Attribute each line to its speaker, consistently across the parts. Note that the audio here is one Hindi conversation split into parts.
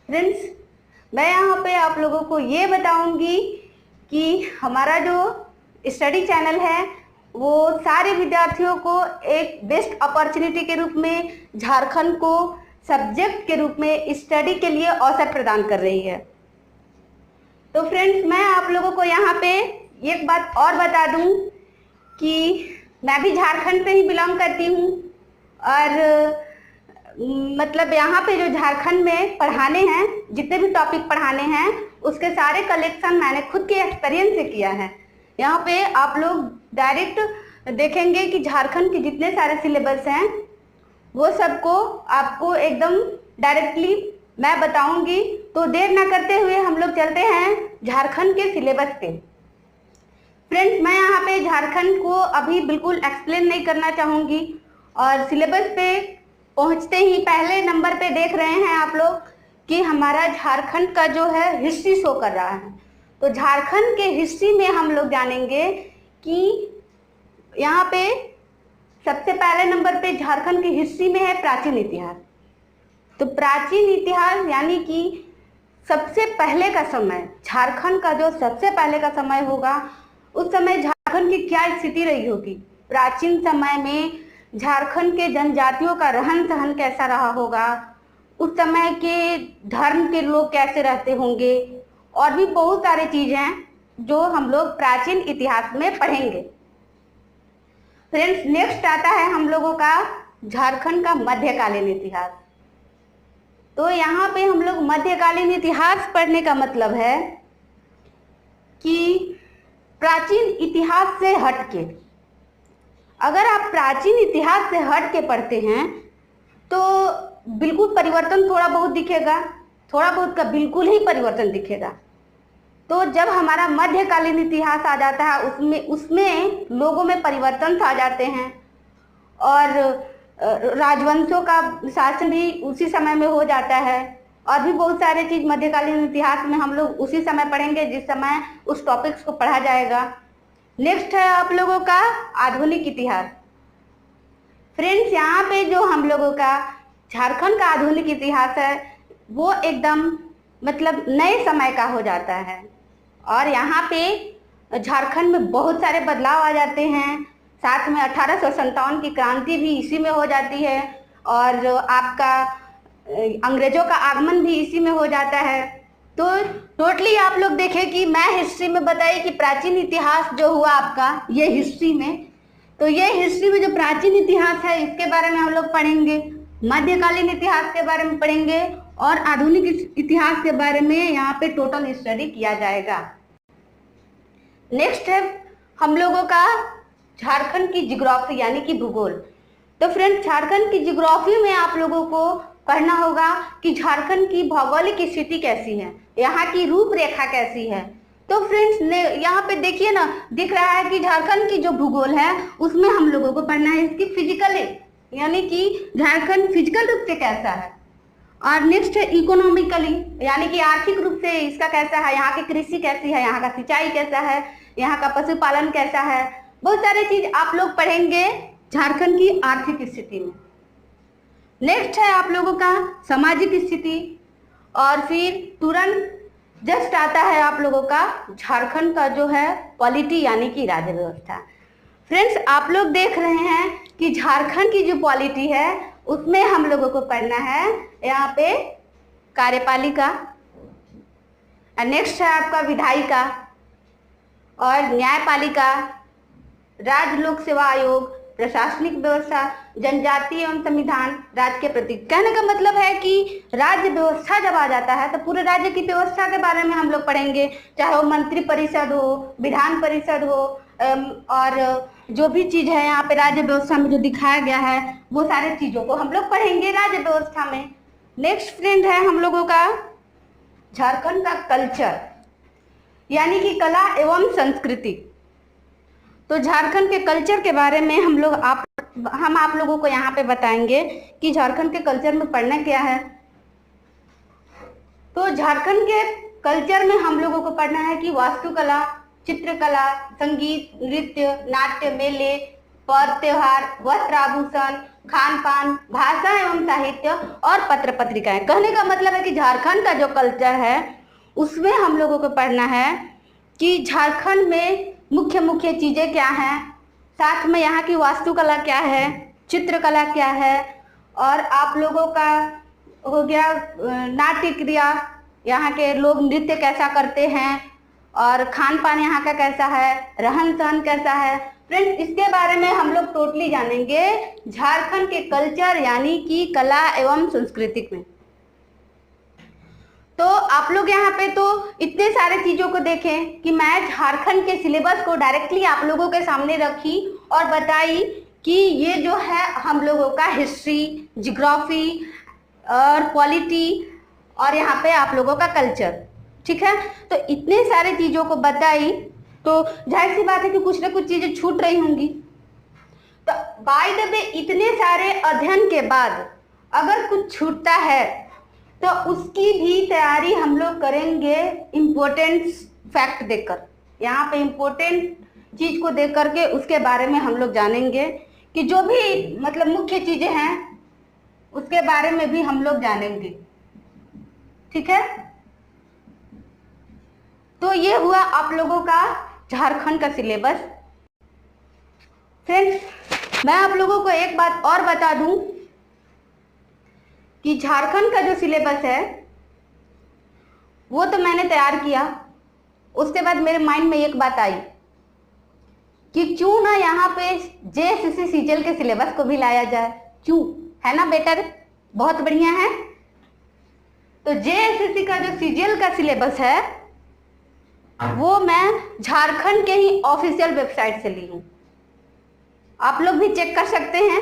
Speaker 1: फ्रेंड्स, मैं यहाँ पे आप लोगों को ये बताऊंगी कि हमारा जो स्टडी चैनल है वो सारे विद्यार्थियों को एक बेस्ट अपॉर्चुनिटी के रूप में झारखंड को सब्जेक्ट के रूप में स्टडी के लिए अवसर प्रदान कर रही है। तो फ्रेंड्स, मैं आप लोगों को यहाँ पे एक बात और बता दूँ कि मैं भी झारखंड से ही बिलोंग करती हूँ और मतलब यहाँ पे जो झारखंड में पढ़ाने हैं, जितने भी टॉपिक पढ़ाने हैं उसके सारे कलेक्शन मैंने खुद के एक्सपीरियंस से किया है। यहाँ पे आप लोग डायरेक्ट देखेंगे कि झारखंड के जितने सारे सिलेबस हैं वो सबको आपको एकदम डायरेक्टली मैं बताऊंगी। तो देर ना करते हुए हम लोग चलते हैं झारखंड के सिलेबस पे। फ्रेंड्स, मैं यहाँ पे झारखंड को अभी बिल्कुल एक्सप्लेन नहीं करना चाहूँगी और सिलेबस पे पहुँचते ही पहले नंबर पे देख रहे हैं आप लोग कि हमारा झारखंड का जो है हिस्ट्री शो कर रहा है। तो झारखंड के हिस्ट्री में हम लोग जानेंगे कि यहाँ पे सबसे पहले नंबर पे झारखंड की हिस्ट्री में है प्राचीन इतिहास। तो प्राचीन इतिहास यानी कि सबसे पहले का समय, झारखंड का जो सबसे पहले का समय होगा उस समय झारखंड की क्या स्थिति रही होगी। प्राचीन समय में झारखंड के जनजातियों का रहन सहन कैसा रहा होगा, उस समय के धर्म के लोग कैसे रहते होंगे और भी बहुत सारी चीज़ें हैं जो हम लोग प्राचीन इतिहास में पढ़ेंगे। फ्रेंड्स, नेक्स्ट आता है हम लोगों का झारखंड का मध्यकालीन इतिहास। तो यहाँ पे हम लोग मध्यकालीन इतिहास पढ़ने का मतलब है कि प्राचीन इतिहास से हटके, अगर आप प्राचीन इतिहास से हट के पढ़ते हैं तो बिल्कुल परिवर्तन थोड़ा बहुत दिखेगा, थोड़ा बहुत का बिल्कुल ही परिवर्तन दिखेगा। तो जब हमारा मध्यकालीन इतिहास आ जाता है उसमें लोगों में परिवर्तन आ जाते हैं और राजवंशों का शासन भी उसी समय में हो जाता है और भी बहुत सारे चीज़ मध्यकालीन इतिहास में हम लोग उसी समय पढ़ेंगे जिस समय उस टॉपिक्स को पढ़ा जाएगा। नेक्स्ट है आप लोगों का आधुनिक इतिहास। फ्रेंड्स, यहाँ पे जो हम लोगों का झारखंड का आधुनिक इतिहास है वो एकदम मतलब नए समय का हो जाता है और यहाँ पे झारखंड में बहुत सारे बदलाव आ जाते हैं। साथ में 1857 की क्रांति भी इसी में हो जाती है और आपका अंग्रेजों का आगमन भी इसी में हो जाता है। तो टोटली आप लोग देखें कि मैं हिस्ट्री में बताई कि प्राचीन इतिहास जो हुआ आपका ये हिस्ट्री में, तो ये हिस्ट्री में जो प्राचीन इतिहास है इसके बारे में हम लोग पढ़ेंगे, मध्यकालीन इतिहास के बारे में पढ़ेंगे और आधुनिक इतिहास के बारे में यहाँ पे टोटल स्टडी किया जाएगा। नेक्स्ट है हम लोगों का झारखंड की जियोग्राफी यानी कि भूगोल। तो फ्रेंड्स, झारखंड की जियोग्राफी में आप लोगों को पढ़ना होगा कि झारखंड की भौगोलिक स्थिति कैसी है, यहाँ की रूपरेखा कैसी है। तो फ्रेंड्स, यहाँ पे देखिए ना, दिख रहा है कि झारखंड की जो भूगोल है उसमें हम लोगों को पढ़ना है इसकी फिजिकली यानी कि झारखंड फिजिकल रूप से कैसा है। और नेक्स्ट है इकोनॉमिकली यानी कि आर्थिक रूप से इसका कैसा है, यहाँ की कृषि कैसी है, यहाँ का सिंचाई कैसा है, यहाँ का पशुपालन कैसा है। बहुत सारे चीज आप लोग पढ़ेंगे झारखंड की आर्थिक स्थिति में। नेक्स्ट है आप लोगों का सामाजिक स्थिति और फिर तुरंत जस्ट आता है आप लोगों का झारखंड का जो है पॉलिटी यानी कि राज्य व्यवस्था। फ्रेंड्स, आप लोग देख रहे हैं कि झारखंड की जो पॉलिटी है उसमें हम लोगों को पढ़ना है यहाँ पे कार्यपालिका, नेक्स्ट है आपका विधायिका और न्यायपालिका, राज्य लोक सेवा आयोग, प्रशासनिक व्यवस्था, जनजाति एवं संविधान, राज्य के प्रतीक। कहने का मतलब है कि राज्य व्यवस्था जब आ जाता है तो पूरे राज्य की व्यवस्था के बारे में हम लोग पढ़ेंगे, चाहे वो मंत्री परिषद हो, विधान परिषद हो और जो भी चीज़ है यहाँ पे राज्य व्यवस्था में जो दिखाया गया है वो सारे चीज़ों को हम लोग पढ़ेंगे राज्य व्यवस्था में। नेक्स्ट फ्रेंड है हम लोगों का झारखंड का कल्चर यानी कि कला एवं संस्कृति। तो झारखंड के कल्चर के बारे में हम आप लोगों को यहाँ पे बताएंगे कि झारखंड के कल्चर में पढ़ना क्या है। तो झारखंड के कल्चर में हम लोगों को पढ़ना है कि वास्तुकला, चित्रकला, संगीत, नृत्य, नाट्य, मेले, पर्व, त्योहार, वस्त्र आभूषण, खान पान, भाषा एवं साहित्य और पत्र पत्रिकाएं। कहने का मतलब है कि झारखंड का जो कल्चर है उसमें हम लोगों को पढ़ना है कि झारखंड में मुख्य मुख्य चीज़ें क्या हैं, साथ में यहाँ की वास्तुकला क्या है, चित्रकला क्या है, और आप लोगों का हो गया नाट्य क्रिया, यहाँ के लोग नृत्य कैसा करते हैं, और खान पान यहाँ का कैसा है, रहन सहन कैसा है। फ्रेंड्स, इसके बारे में हम लोग टोटली जानेंगे झारखंड के कल्चर यानी कि कला एवं संस्कृति में। तो आप लोग यहाँ पे तो इतने सारे चीज़ों को देखें कि मैं झारखंड के सिलेबस को डायरेक्टली आप लोगों के सामने रखी और बताई कि ये जो है हम लोगों का हिस्ट्री, जियोग्राफी और पॉलिटी, और यहाँ पे आप लोगों का कल्चर, ठीक है। तो इतने सारे चीज़ों को बताई तो जाहिर सी बात है कि कुछ ना कुछ चीज़ें छूट रही होंगी। तो बाय द वे इतने सारे अध्ययन के बाद अगर कुछ छूटता है तो उसकी भी तैयारी हम लोग करेंगे इम्पोर्टेंट फैक्ट देकर। यहाँ पे इम्पोर्टेंट चीज़ को देख करके उसके बारे में हम लोग जानेंगे कि जो भी मतलब मुख्य चीज़ें हैं उसके बारे में भी हम लोग जानेंगे, ठीक है। तो ये हुआ आप लोगों का झारखंड का सिलेबस। फ्रेंड्स, मैं आप लोगों को एक बात और बता दूं कि झारखंड का जो सिलेबस है वो तो मैंने तैयार किया, उसके बाद मेरे माइंड में एक बात आई कि क्यों ना यहाँ पे जेएसएससी सीजीएल के सिलेबस को भी लाया जाए, क्यों, है ना बेटर, बहुत बढ़िया है। तो जेएसएससी का जो सीजीएल का सिलेबस है वो मैं झारखंड के ही ऑफिशियल वेबसाइट से ली हूँ, आप लोग भी चेक कर सकते हैं।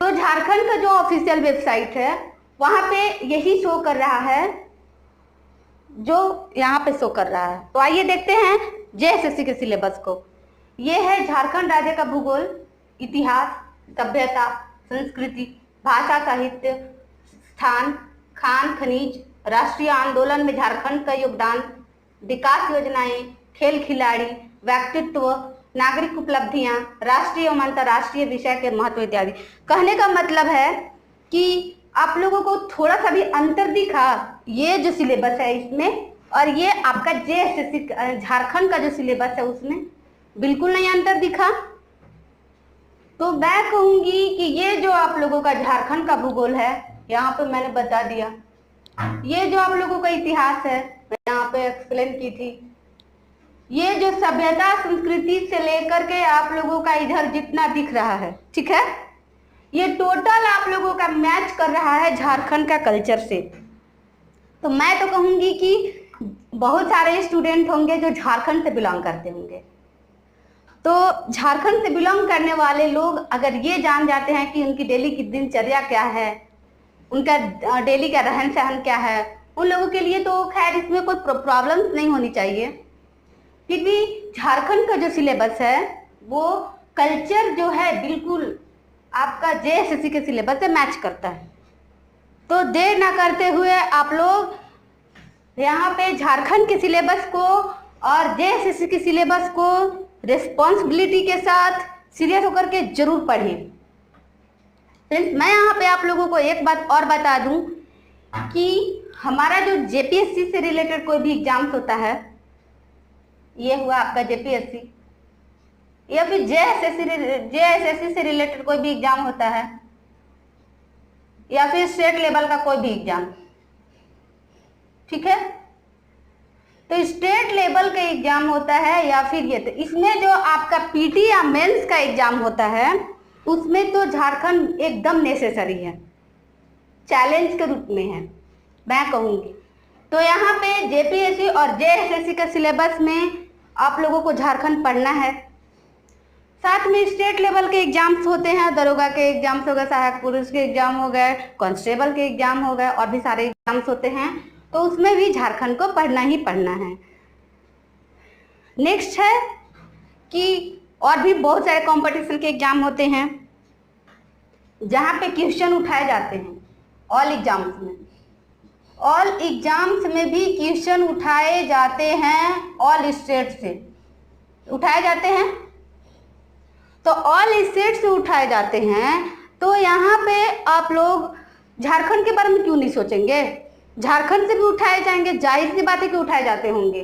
Speaker 1: तो झारखंड का जो ऑफिशियल वेबसाइट है वहाँ पे यही शो कर रहा है जो यहाँ पे शो कर रहा है। तो आइए देखते हैं जेएसएससी के सिलेबस को। ये है झारखंड राज्य का भूगोल, इतिहास, सभ्यता, संस्कृति, भाषा, साहित्य, स्थान, खान खनिज, राष्ट्रीय आंदोलन में झारखंड का योगदान, विकास योजनाएं, खेल खिलाड़ी, व्यक्तित्व, नागरिक उपलब्धियां, राष्ट्रीय एवं अंतर्राष्ट्रीय विषय के महत्व इत्यादि। कहने का मतलब है कि आप लोगों को थोड़ा सा भी अंतर दिखा ये जो सिलेबस है इसमें और ये आपका जेएसएससी झारखंड का जो सिलेबस है उसमें, बिल्कुल नहीं अंतर दिखा। तो मैं कहूँगी कि ये जो आप लोगों का झारखंड का भूगोल है यहाँ पे मैंने बता दिया, ये जो आप लोगों का इतिहास है मैं यहाँ पे एक्सप्लेन की थी, ये जो सभ्यता संस्कृति से लेकर के आप लोगों का इधर जितना दिख रहा है, ठीक है, ये टोटल आप लोगों का मैच कर रहा है झारखंड का कल्चर से। तो मैं तो कहूँगी कि बहुत सारे स्टूडेंट होंगे जो झारखंड से बिलोंग करते होंगे। तो झारखंड से बिलोंग करने वाले लोग अगर ये जान जाते हैं कि उनकी डेली की दिनचर्या क्या है, उनका डेली का रहन सहन क्या है, उन लोगों के लिए तो खैर इसमें कोई प्रॉब्लम्स नहीं होनी चाहिए, क्योंकि झारखंड का जो सिलेबस है वो कल्चर जो है बिल्कुल आपका जेएसएससी के सिलेबस से मैच करता है। तो देर ना करते हुए आप लोग यहाँ पे झारखंड के सिलेबस को और जेएसएससी के सिलेबस को रिस्पॉन्सिबिलिटी के साथ सीरियस होकर के जरूर पढ़िए। फ्रेंड्स, मैं यहाँ पे आप लोगों को एक बात और बता दूं कि हमारा जो जेपीएससी से रिलेटेड कोई भी एग्जाम्स होता है, ये हुआ आपका जेपीएससी, या फिर जेएसएससी से रिलेटेड कोई भी एग्जाम होता है, या फिर स्टेट लेवल का कोई भी एग्जाम, ठीक है। तो स्टेट लेवल का एग्जाम होता है या फिर ये, तो इसमें जो आपका पीटी या मेंस का एग्जाम होता है उसमें तो झारखंड एकदम नेसेसरी है, चैलेंज के रूप में है मैं कहूँगी। तो यहाँ पे जेपीएससी और जेएसएससी का सिलेबस में आप लोगों को झारखंड पढ़ना है। साथ में स्टेट लेवल के एग्जाम्स होते हैं, दरोगा के एग्जाम्स हो गए, सहायक पुलिस के एग्जाम हो गए, कांस्टेबल के एग्जाम हो गए, और भी सारे एग्जाम्स होते हैं, तो उसमें भी झारखंड को पढ़ना ही पढ़ना है। नेक्स्ट है कि और भी बहुत सारे कंपटीशन के एग्जाम होते हैं जहाँ पे क्वेश्चन उठाए जाते हैं। ऑल एग्जाम्स में भी क्वेश्चन उठाए जाते हैं, ऑल स्टेट से उठाए जाते हैं। तो ऑल स्टेट से उठाए जाते हैं, तो यहाँ पे आप लोग झारखंड के बारे में क्यों नहीं सोचेंगे? झारखंड से भी उठाए जाएंगे, जाहिर सी बात है कि उठाए जाते होंगे।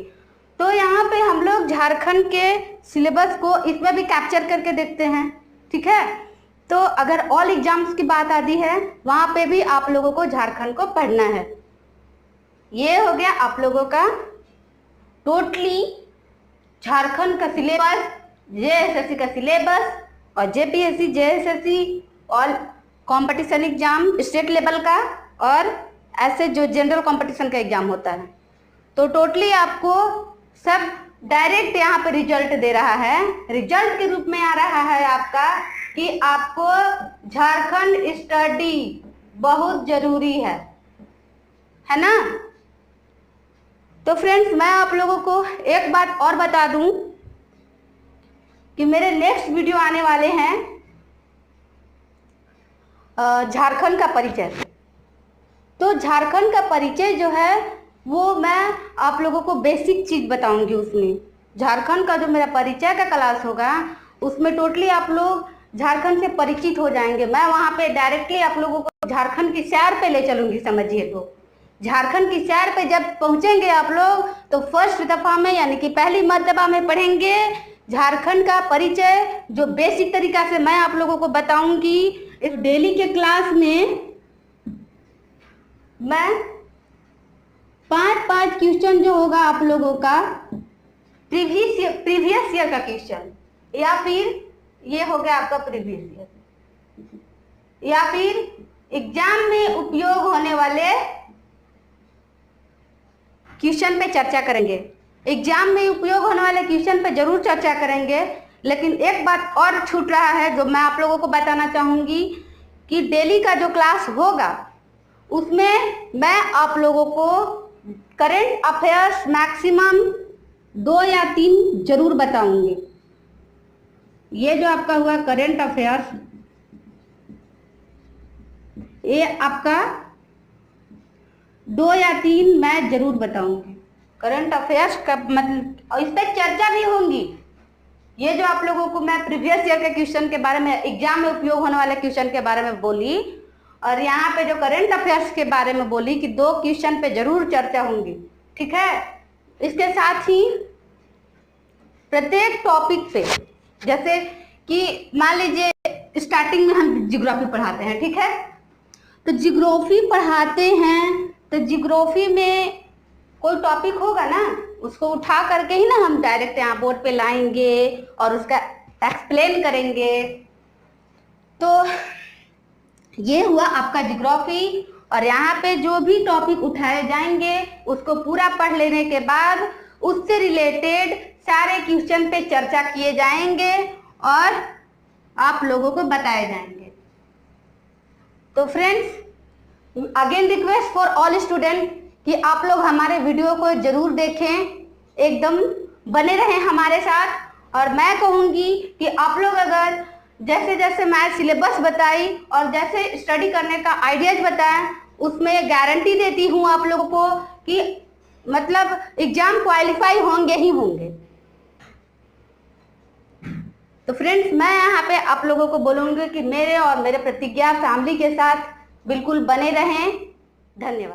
Speaker 1: तो यहाँ पे हम लोग झारखंड के सिलेबस को इसमें भी कैप्चर करके देखते हैं, ठीक है। तो अगर ऑल एग्जाम्स की बात आती है, वहाँ पे भी आप लोगों को झारखंड को पढ़ना है। ये हो गया आप लोगों का टोटली झारखंड का सिलेबस, जेएसएससी का सिलेबस और JPSC, JSSC all competition exam state level का, और ऐसे जो जनरल कंपटीशन का एग्जाम होता है। तो टोटली आपको सब डायरेक्ट यहाँ पे रिजल्ट दे रहा है। रिजल्ट के रूप में आ रहा है आपका कि आपको झारखंड स्टडी बहुत जरूरी है ना। तो फ्रेंड्स, मैं आप लोगों को एक बात और बता दूं कि मेरे नेक्स्ट वीडियो आने वाले हैं झारखंड का परिचय। तो झारखंड का परिचय जो है वो मैं आप लोगों को बेसिक चीज़ बताऊंगी। उसमें झारखंड का जो मेरा परिचय का क्लास होगा उसमें टोटली आप लोग झारखंड से परिचित हो जाएंगे। मैं वहाँ पे डायरेक्टली आप लोगों को झारखंड की सैर पे ले चलूँगी, समझिए। तो झारखंड की सैर पे जब पहुँचेंगे आप लोग, तो फर्स्ट दफ़ा में यानी कि पहली मर्तबा में पढ़ेंगे झारखंड का परिचय, जो बेसिक तरीका से मैं आप लोगों को बताऊँगी। इस डेली के क्लास में मैं 5 क्वेश्चन जो होगा आप लोगों का प्रीवियस ईयर का क्वेश्चन, या फिर ये हो गया आपका प्रीवियस ईयर, या फिर एग्जाम में उपयोग होने वाले क्वेश्चन पे चर्चा करेंगे। एग्जाम में उपयोग होने वाले क्वेश्चन पे जरूर चर्चा करेंगे। लेकिन एक बात और छूट रहा है जो मैं आप लोगों को बताना चाहूँगी कि डेली का जो क्लास होगा उसमें मैं आप लोगों को करंट अफेयर्स मैक्सिमम 2 या 3 जरूर बताऊंगी। ये जो आपका हुआ करंट अफेयर्स, ये आपका 2 या 3 मैं जरूर बताऊंगी। करंट अफेयर्स का मतलब, और इस पर चर्चा भी होंगी। ये जो आप लोगों को मैं प्रीवियस ईयर के क्वेश्चन के बारे में, एग्जाम में उपयोग होने वाले क्वेश्चन के बारे में बोली, और यहाँ पे जो करंट अफेयर्स के बारे में बोली कि 2 क्वेश्चन पे जरूर चर्चा होंगी, ठीक है। इसके साथ ही प्रत्येक टॉपिक पे, जैसे कि मान लीजिए स्टार्टिंग में हम ज्योग्राफी पढ़ाते हैं, ठीक है। तो ज्योग्राफी पढ़ाते हैं तो ज्योग्राफी में कोई टॉपिक होगा ना, उसको उठा करके ही ना हम डायरेक्ट यहाँ बोर्ड पे लाएंगे और उसका एक्सप्लेन करेंगे। तो ये हुआ आपका ज्योग्राफी, और यहाँ पे जो भी टॉपिक उठाए जाएंगे उसको पूरा पढ़ लेने के बाद उससे रिलेटेड सारे क्वेश्चन पे चर्चा किए जाएंगे और आप लोगों को बताए जाएंगे। तो friends, again request for all student कि आप लोग हमारे वीडियो को जरूर देखें, एकदम बने रहें हमारे साथ। और मैं कहूँगी कि आप लोग अगर जैसे जैसे मैं सिलेबस बताई और जैसे स्टडी करने का आइडियाज बताएं, उसमें गारंटी देती हूँ आप लोगों को कि मतलब एग्जाम क्वालिफाई होंगे ही होंगे। तो फ्रेंड्स, मैं यहाँ पे आप लोगों को बोलूँगी कि मेरे और मेरे प्रतिज्ञा फैमिली के साथ बिल्कुल बने रहें। धन्यवाद।